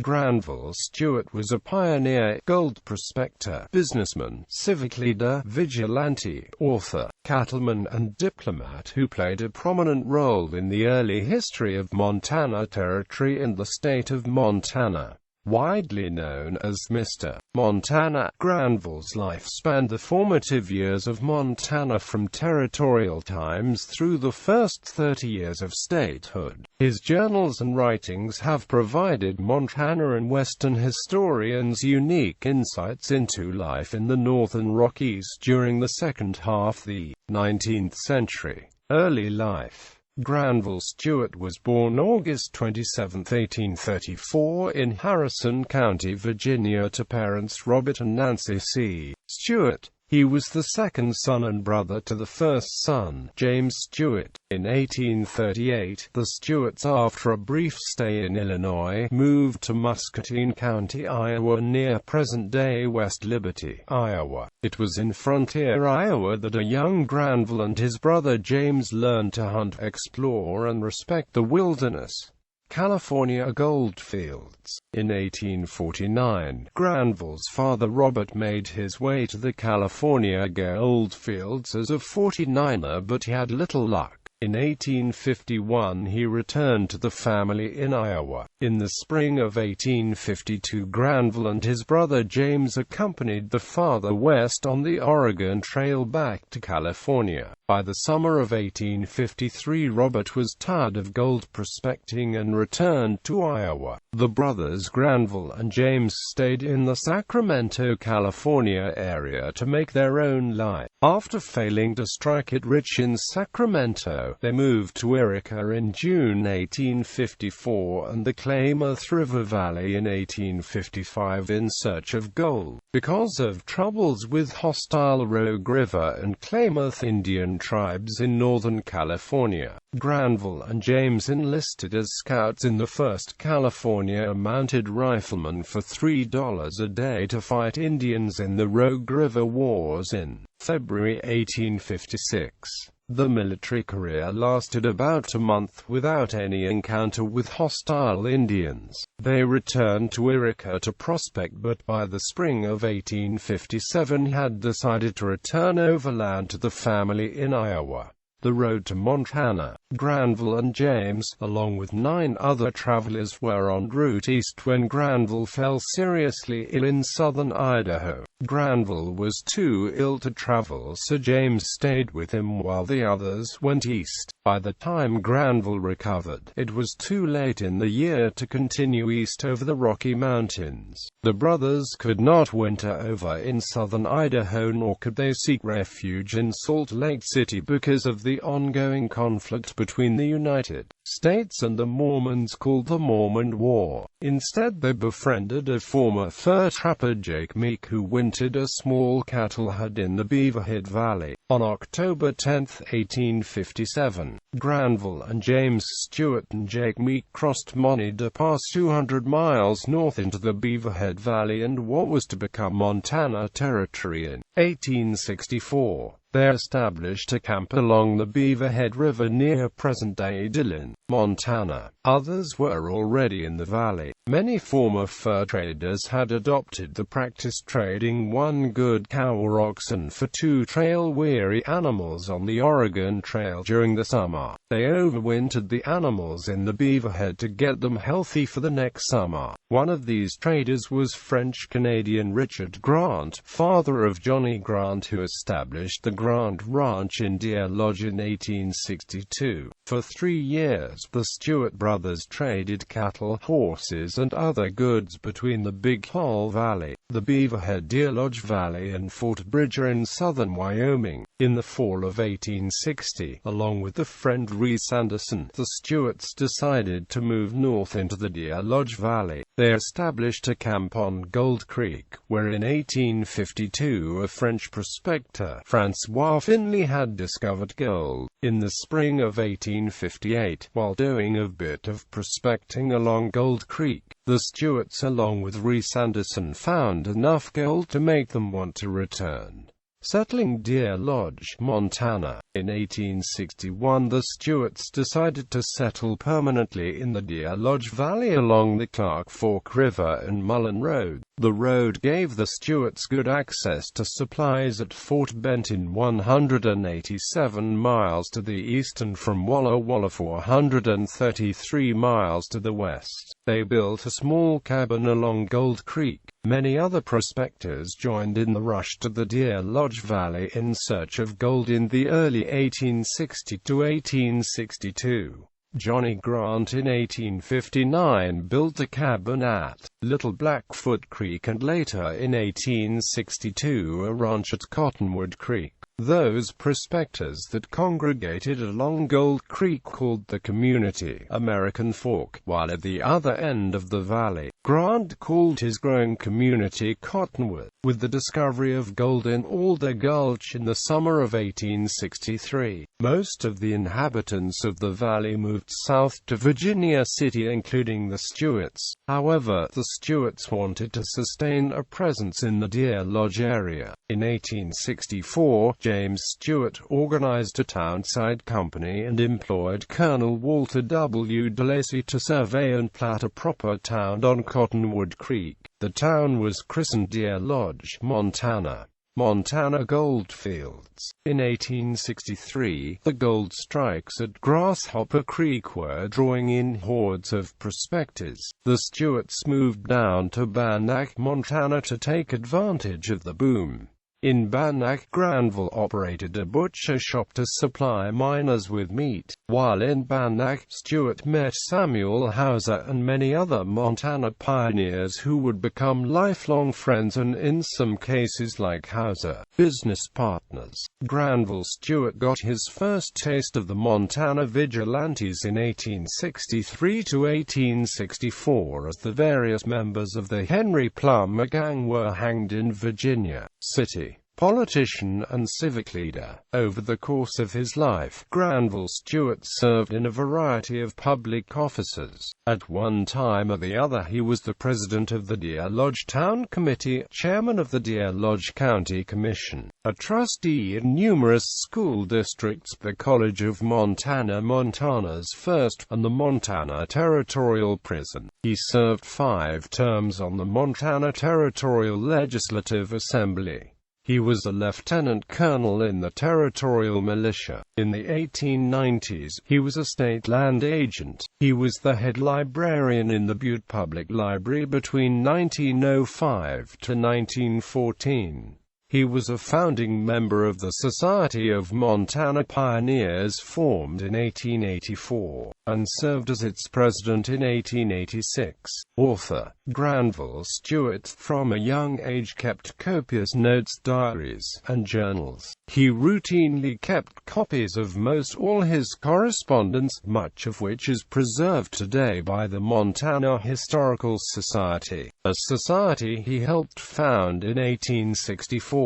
Granville Stuart was a pioneer, gold prospector, businessman, civic leader, vigilante, author, cattleman and diplomat who played a prominent role in the early history of Montana Territory and the state of Montana. Widely known as Mr. Montana, Granville's life spanned the formative years of Montana from territorial times through the first 30 years of statehood. His journals and writings have provided Montana and Western historians unique insights into life in the Northern Rockies during the second half of the 19th century. Early life. Granville Stuart was born August 27, 1834 in Harrison County, Virginia to parents Robert and Nancy C. Stuart. He was the second son and brother to the first son, James Stuart. In 1838, the Stuarts, after a brief stay in Illinois, moved to Muscatine County, Iowa, near present-day West Liberty, Iowa. It was in frontier Iowa that a young Granville and his brother James learned to hunt, explore and respect the wilderness. California goldfields. In 1849, Granville's father Robert made his way to the California goldfields as a 49er, but he had little luck. In 1851 he returned to the family in Iowa. In the spring of 1852 Granville and his brother James accompanied the father west on the Oregon Trail back to California. By the summer of 1853 Robert was tired of gold prospecting and returned to Iowa. The brothers Granville and James stayed in the Sacramento, California area to make their own life. After failing to strike it rich in Sacramento, they moved to Yreka in June 1854 and the Klamath River Valley in 1855 in search of gold. Because of troubles with hostile Rogue River and Klamath Indian tribes in Northern California, Granville and James enlisted as scouts in the 1st California Mounted Riflemen for $3 a day to fight Indians in the Rogue River Wars in February 1856. The military career lasted about a month without any encounter with hostile Indians. They returned to Yreka to prospect, but by the spring of 1857 had decided to return overland to the family in Iowa. The road to Montana. Granville and James, along with 9 other travelers, were en route east when Granville fell seriously ill in southern Idaho. Granville was too ill to travel, so James stayed with him while the others went east. By the time Granville recovered, it was too late in the year to continue east over the Rocky Mountains. The brothers could not winter over in southern Idaho, nor could they seek refuge in Salt Lake City because of the ongoing conflict between the United States and the Mormons called the Mormon War. Instead they befriended a former fur trapper, Jake Meek, who wintered a small cattle herd in the Beaverhead Valley. On October 10, 1857, Granville and James Stuart and Jake Meek crossed Monida Pass 200 miles north into the Beaverhead Valley and what was to become Montana Territory. In 1864, they established a camp along the Beaverhead River near present-day Dillon, Montana. Others were already in the valley. Many former fur traders had adopted the practice, trading 1 good cow or oxen for 2 trail-weary animals on the Oregon Trail during the summer. They overwintered the animals in the Beaverhead to get them healthy for the next summer. One of these traders was French-Canadian Richard Grant, father of Johnny Grant, who established the Grant Ranch in Deer Lodge in 1862. For 3 years, the Stuart brothers traded cattle, horses, and other goods between the Big Hall Valley, the Beaverhead Deer Lodge Valley, and Fort Bridger in southern Wyoming. In the fall of 1860, along with the friend Reese Anderson, the Stuarts decided to move north into the Deer Lodge Valley. They established a camp on Gold Creek, where in 1852 a French prospector, Francois Finley, had discovered gold. In the spring of 1858, while doing a bit of prospecting along Gold Creek, the Stuarts along with Reese Anderson found enough gold to make them want to return. Settling Deer Lodge, Montana. In 1861 the Stuarts decided to settle permanently in the Deer Lodge Valley along the Clark Fork River and Mullen Road. The road gave the Stuarts good access to supplies at Fort Benton 187 miles to the east and from Walla Walla 433 miles to the west. They built a small cabin along Gold Creek. Many other prospectors joined in the rush to the Deer Lodge Valley in search of gold in the early 1860 to 1862. Johnny Grant in 1859 built a cabin at Little Blackfoot Creek and later in 1862 a ranch at Cottonwood Creek. Those prospectors that congregated along Gold Creek called the community American Fork, while at the other end of the valley, Grant called his growing community Cottonwood. With the discovery of gold in Alder Gulch in the summer of 1863, most of the inhabitants of the valley moved south to Virginia City, including the Stuarts. However, the Stuarts wanted to sustain a presence in the Deer Lodge area. In 1864, James Stuart organized a townside company and employed Colonel Walter W. DeLacy to survey and plat a proper town on Cottonwood Creek. The town was christened Deer Lodge, Montana. Montana Goldfields. In 1863, the gold strikes at Grasshopper Creek were drawing in hordes of prospectors. The Stuarts moved down to Bannack, Montana to take advantage of the boom. In Bannack, Granville operated a butcher shop to supply miners with meat. While in Bannack, Stuart met Samuel Hauser and many other Montana pioneers who would become lifelong friends and, in some cases like Hauser, business partners. Granville Stuart got his first taste of the Montana vigilantes in 1863 to 1864 as the various members of the Henry Plummer Gang were hanged in Virginia City. Politician and civic leader. Over the course of his life, Granville Stuart served in a variety of public offices. At one time or the other he was the president of the Deer Lodge Town Committee, chairman of the Deer Lodge County Commission, a trustee in numerous school districts, the College of Montana, Montana's first, and the Montana Territorial Prison. He served 5 terms on the Montana Territorial Legislative Assembly. He was a lieutenant colonel in the territorial militia. In the 1890s, he was a state land agent. He was the head librarian in the Butte Public Library between 1905 to 1914. He was a founding member of the Society of Montana Pioneers formed in 1884, and served as its president in 1886. Author. Granville Stuart from a young age kept copious notes, diaries, and journals. He routinely kept copies of most all his correspondence, much of which is preserved today by the Montana Historical Society, a society he helped found in 1864.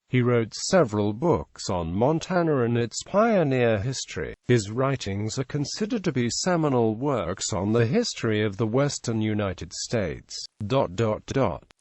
He wrote several books on Montana and its pioneer history. His writings are considered to be seminal works on the history of the western United States.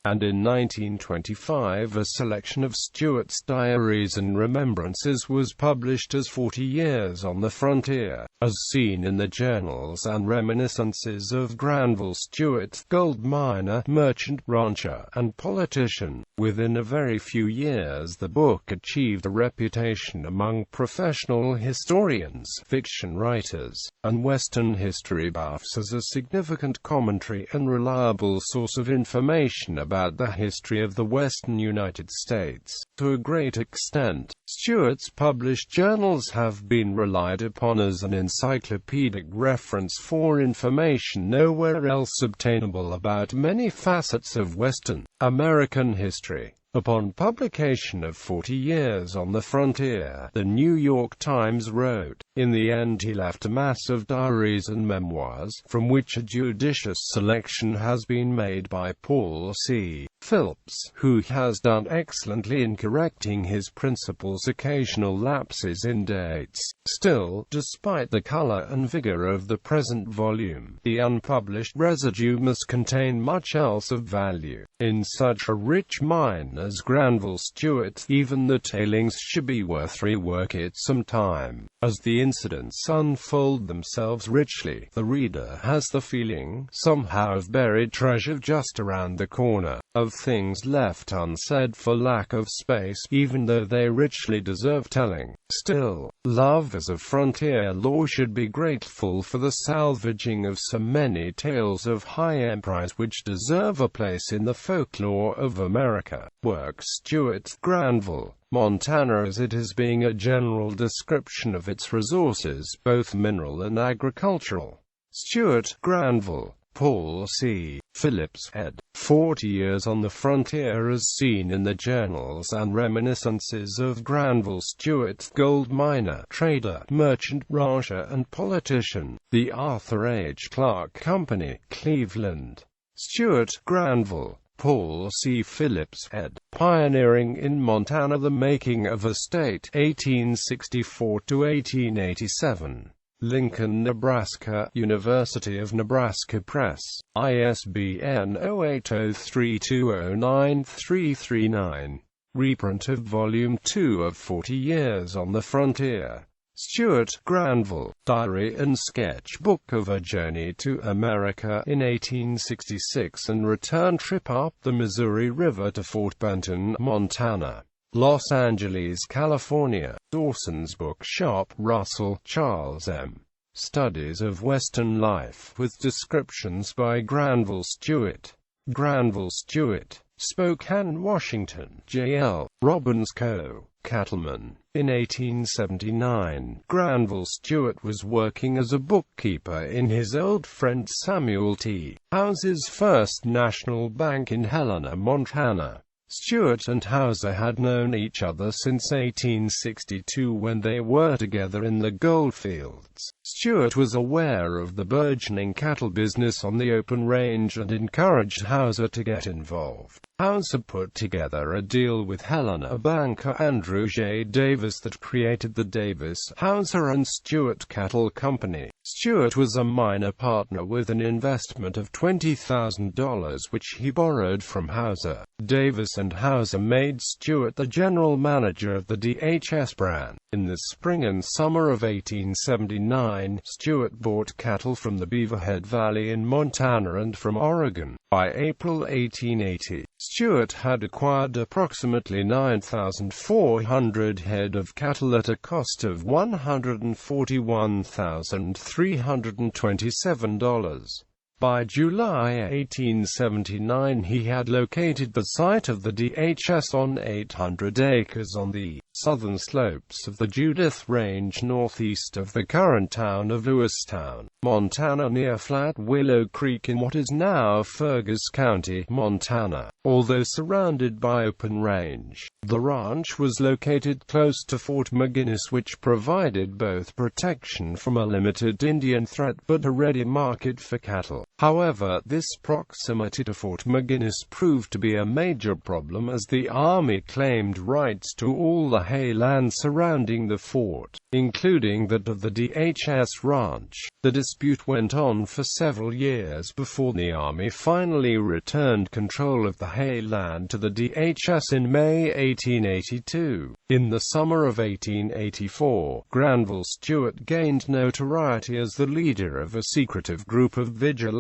And in 1925 a selection of Stuart's diaries and remembrances was published as 40 Years on the Frontier, as seen in the journals and reminiscences of Granville Stuart, gold miner, merchant, rancher, and politician. Within a very few years the book achieved a reputation among professional historians, fiction writers, and Western history buffs as a significant commentary and reliable source of information about the history of the western United States. To a great extent, Stuart's published journals have been relied upon as an encyclopedic reference for information nowhere else obtainable about many facets of Western American history. Upon publication of 40 Years on the Frontier, the New York Times wrote, "In the end he left a mass of diaries and memoirs, from which a judicious selection has been made by Paul C. Phillips, who has done excellently in correcting his principal's occasional lapses in dates. Still, despite the color and vigor of the present volume, the unpublished residue must contain much else of value. In such a rich mine as Granville Stuart, even the tailings should be worth rework it some time. As the incidents unfold themselves richly, the reader has the feeling, somehow, of buried treasure just around the corner, of things left unsaid for lack of space, even though they richly deserve telling. Still, love as a frontier law should be grateful for the salvaging of so many tales of high emprise which deserve a place in the folklore of America. Work Stuart, Granville, Montana, as it is, being a general description of its resources, both mineral and agricultural. Stuart, Granville, Paul C. Phillips, ed. 40 Years on the Frontier as Seen in the Journals and Reminiscences of Granville Stuart, Gold Miner, Trader, Merchant, Rancher and Politician. The Arthur H. Clarke Company, Cleveland. Stuart, Granville, Paul C. Phillips, ed. Pioneering in Montana, The Making of a State, 1864–1887. Lincoln, Nebraska, University of Nebraska Press. ISBN 0803209339. Reprint of Volume 2 of 40 Years on the Frontier. Stuart, Granville, Diary and Sketchbook of a Journey to America in 1866 and Return Trip up the Missouri River to Fort Benton, Montana. Los Angeles, California. Dawson's Bookshop. Russell, Charles M. Studies of Western Life, with descriptions by Granville Stuart. Granville Stuart, Spokane, Washington. J.L. Robbins Co., Cattleman. In 1879, Granville Stuart was working as a bookkeeper in his old friend Samuel T. House's First National Bank in Helena, Montana. Stuart and Hauser had known each other since 1862 when they were together in the goldfields. Stuart was aware of the burgeoning cattle business on the open range and encouraged Hauser to get involved. Hauser put together a deal with Helena banker Andrew J. Davis that created the Davis, Hauser and Stuart Cattle Company. Stuart was a minor partner with an investment of $20,000 which he borrowed from Hauser. Davis and Hauser made Stuart the general manager of the DHS brand. In the spring and summer of 1879, Stuart bought cattle from the Beaverhead Valley in Montana and from Oregon. By April 1880, Stuart had acquired approximately 9,400 head of cattle at a cost of $141,327. By July 1879 he had located the site of the DHS on 800 acres on the southern slopes of the Judith Range northeast of the current town of Lewistown, Montana, near Flat Willow Creek in what is now Fergus County, Montana. Although surrounded by open range, the ranch was located close to Fort McGinnis, which provided both protection from a limited Indian threat but a ready market for cattle. However, this proximity to Fort McGinnis proved to be a major problem as the Army claimed rights to all the hay land surrounding the fort, including that of the DHS ranch. The dispute went on for several years before the Army finally returned control of the hay land to the DHS in May 1882. In the summer of 1884, Granville Stuart gained notoriety as the leader of a secretive group of vigilantes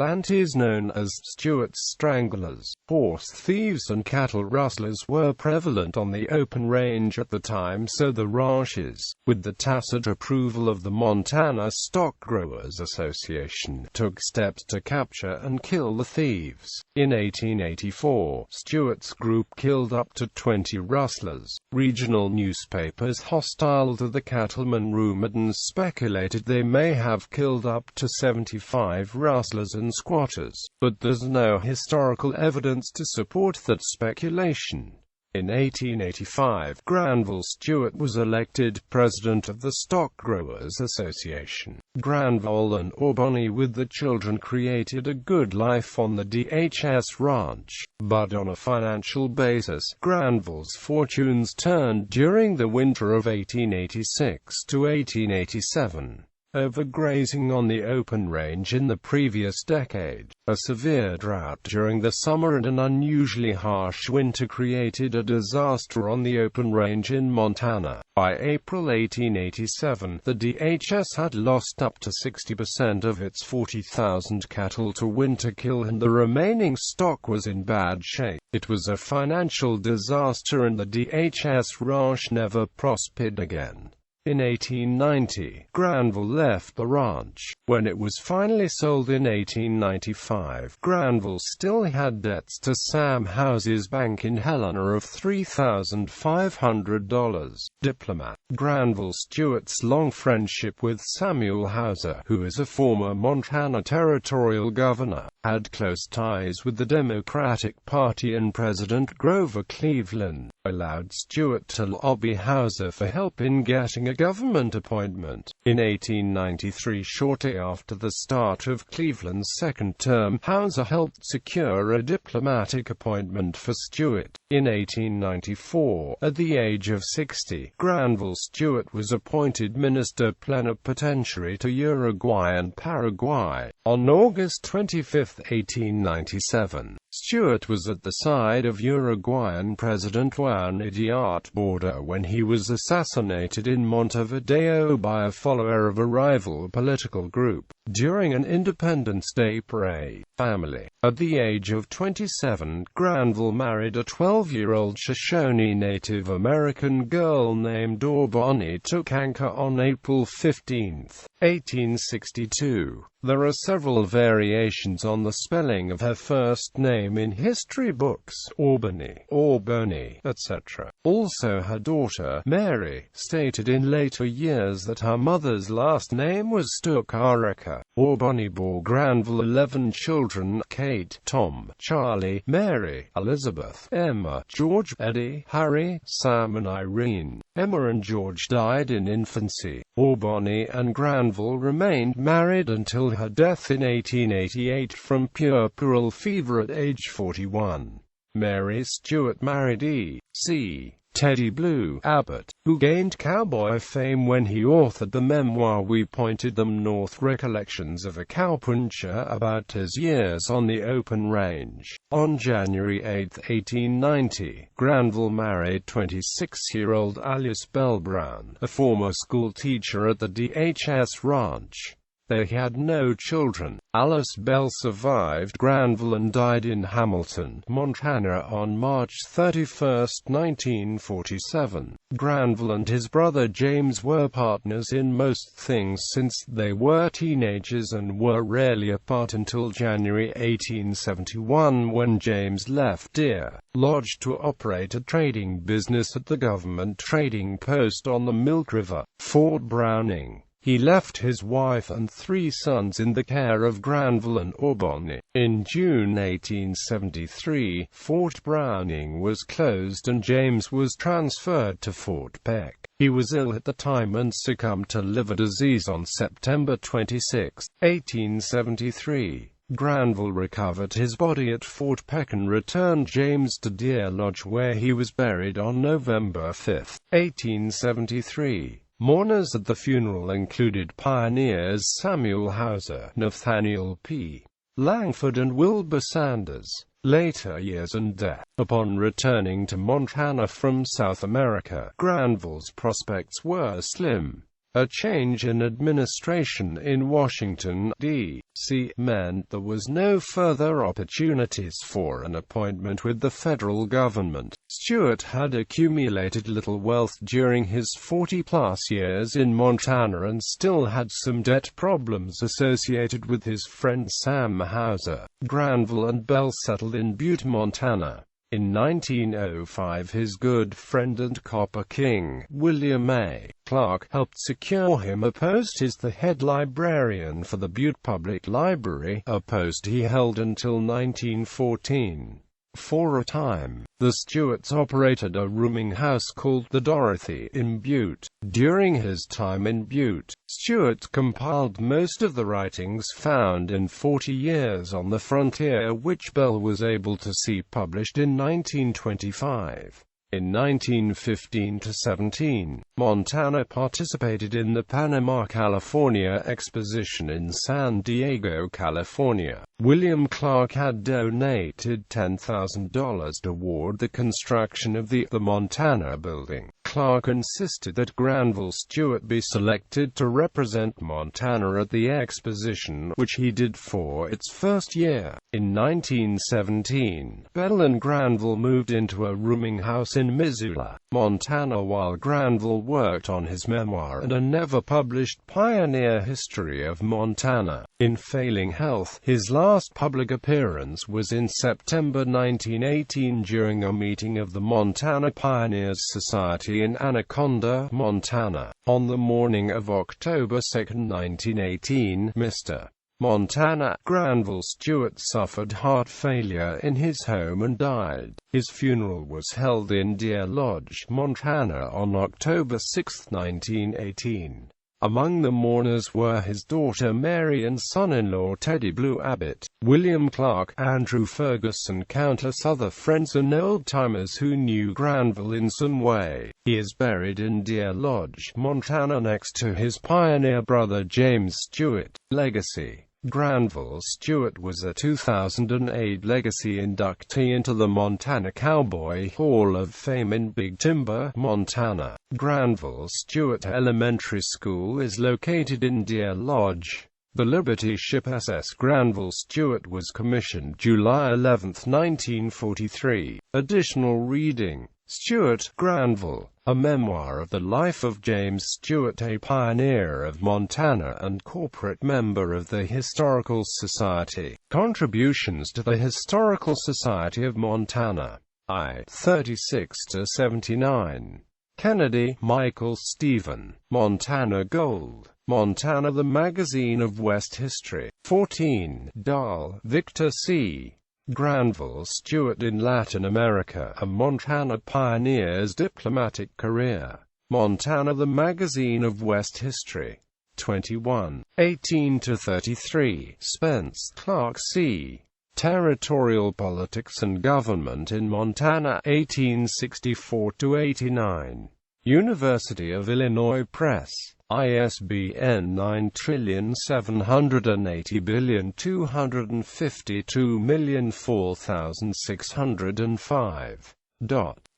known as Stuart's Stranglers. Horse thieves and cattle rustlers were prevalent on the open range at the time, so the ranches, with the tacit approval of the Montana Stock Growers Association, took steps to capture and kill the thieves. In 1884, Stuart's group killed up to 20 rustlers. Regional newspapers hostile to the cattlemen rumored and speculated they may have killed up to 75 rustlers and squatters, but there's no historical evidence to support that speculation. In 1885, Granville Stuart was elected president of the Stock Growers Association. Granville and Albany with the children created a good life on the DHS ranch, but on a financial basis, Granville's fortunes turned during the winter of 1886 to 1887. Overgrazing on the open range in the previous decade, a severe drought during the summer and an unusually harsh winter created a disaster on the open range in Montana. By April 1887, the DHS had lost up to 60% of its 40,000 cattle to winter kill and the remaining stock was in bad shape. It was a financial disaster and the DHS ranch never prospered again. In 1890, Granville left the ranch. When it was finally sold in 1895, Granville still had debts to Sam House's bank in Helena of $3,500. Diplomat. Granville Stuart's long friendship with Samuel Hauser, who is a former Montana territorial governor, had close ties with the Democratic Party and President Grover Cleveland, allowed Stuart to lobby Hauser for help in getting a government appointment. In 1893, shortly after the start of Cleveland's second term, Hauser helped secure a diplomatic appointment for Stuart. In 1894, at the age of 60, Granville Stuart was appointed Minister Plenipotentiary to Uruguay and Paraguay. On August 25, 1897, Stuart was at the side of Uruguayan President Juan Idiat Borda when he was assassinated in Montevideo by a follower of a rival political group, during an Independence Day parade. Family. At the age of 27, Granville married a 12-year-old Shoshone Native American girl named Albany Tukanka on April 15, 1862. There are several variations on the spelling of her first name in history books, Albany, etc. Also her daughter, Mary, stated in later years that her mother's last name was Stukaraka. Albany bore Granville 11 children: Kate, Tom, Charlie, Mary, Elizabeth, Emma, George, Eddie, Harry, Sam and Irene. Emma and George died in infancy. Albany and Granville remained married until her death in 1888 from puerperal fever at age 41. Mary Stuart married E.C. Teddy Blue Abbott, who gained cowboy fame when he authored the memoir We Pointed Them North: Recollections of a Cowpuncher about his years on the open range. On January 8, 1890, Granville married 26-year-old Alice Bell Brown, a former school teacher at the DHS ranch. They had no children. Alice Bell survived Granville and died in Hamilton, Montana on March 31, 1947. Granville and his brother James were partners in most things since they were teenagers and were rarely apart until January 1871 when James left Deer Lodge to operate a trading business at the government trading post on the Milk River, Fort Browning. He left his wife and 3 sons in the care of Granville and Albany. In June 1873, Fort Browning was closed and James was transferred to Fort Peck. He was ill at the time and succumbed to liver disease on September 26, 1873. Granville recovered his body at Fort Peck and returned James to Deer Lodge where he was buried on November 5, 1873. Mourners at the funeral included pioneers Samuel Hauser, Nathaniel P. Langford and Wilbur Sanders. Later years and death. Upon returning to Montana from South America, Granville's prospects were slim. A change in administration in Washington, D.C. meant there was no further opportunities for an appointment with the federal government. Stuart had accumulated little wealth during his 40-plus years in Montana and still had some debt problems associated with his friend Sam Hauser. Granville and Bell settled in Butte, Montana. In 1905 his good friend and copper king, William A. Clark, helped secure him a post as the head librarian for the Butte Public Library, a post he held until 1914. For a time, the Stuarts operated a rooming house called the Dorothy in Butte. During his time in Butte, Stuart compiled most of the writings found in 40 Years on the Frontier, which Bell was able to see published in 1925. In 1915–17, Montana participated in the Panama, California Exposition in San Diego, California. William Clark had donated $10,000 toward the construction of the Montana Building. Clark insisted that Granville Stuart be selected to represent Montana at the exposition, which he did for its first year. In 1917, Bell and Granville moved into a rooming house in Missoula, Montana, while Granville worked on his memoir and a never-published pioneer history of Montana. In failing health, his last public appearance was in September 1918 during a meeting of the Montana Pioneers Society in Anaconda, Montana. On the morning of October 2, 1918, Mr. Montana, Granville Stuart suffered heart failure in his home and died. His funeral was held in Deer Lodge, Montana on October 6, 1918. Among the mourners were his daughter Mary and son-in-law Teddy Blue Abbott, William Clark, Andrew Ferguson, countless other friends and old-timers who knew Granville in some way. He is buried in Deer Lodge, Montana next to his pioneer brother James Stuart. Legacy. Granville Stuart was a 2008 Legacy inductee into the Montana Cowboy Hall of Fame in Big Timber, Montana. Granville Stuart Elementary School is located in Deer Lodge. The Liberty ship SS Granville Stuart was commissioned July 11, 1943. Additional reading. Stuart, Granville, a memoir of the life of James Stuart, a pioneer of Montana and corporate member of the Historical Society. Contributions to the Historical Society of Montana. I. 36–79. Kennedy, Michael Stephen. Montana Gold. Montana, the Magazine of West History. 14. Dahl, Victor C. Granville Stuart in Latin America, a Montana pioneer's diplomatic career. Montana, the Magazine of West History. 21. 18–33. Spence, Clark C. Territorial Politics and Government in Montana, 1864–89. University of Illinois Press. ISBN 9780252004605.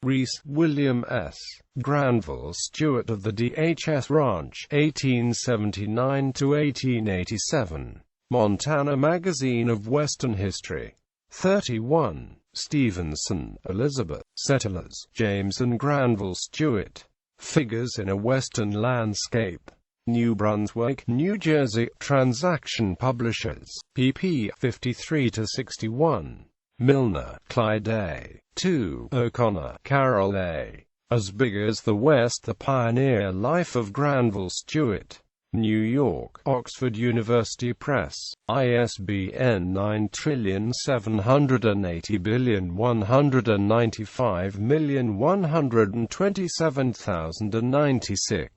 Reese, William S. Granville Stuart of the DHS Ranch, 1879–1887. Montana Magazine of Western History. 31. Stevenson, Elizabeth. Settlers, James and Granville Stuart. Figures in a Western Landscape. New Brunswick, New Jersey. Transaction Publishers. pp. 53–61. Milner, Clyde A. 2. O'Connor, Carol A. As Big as the West: The Pioneer Life of Granville Stuart. New York, Oxford University Press. ISBN 9780195127096.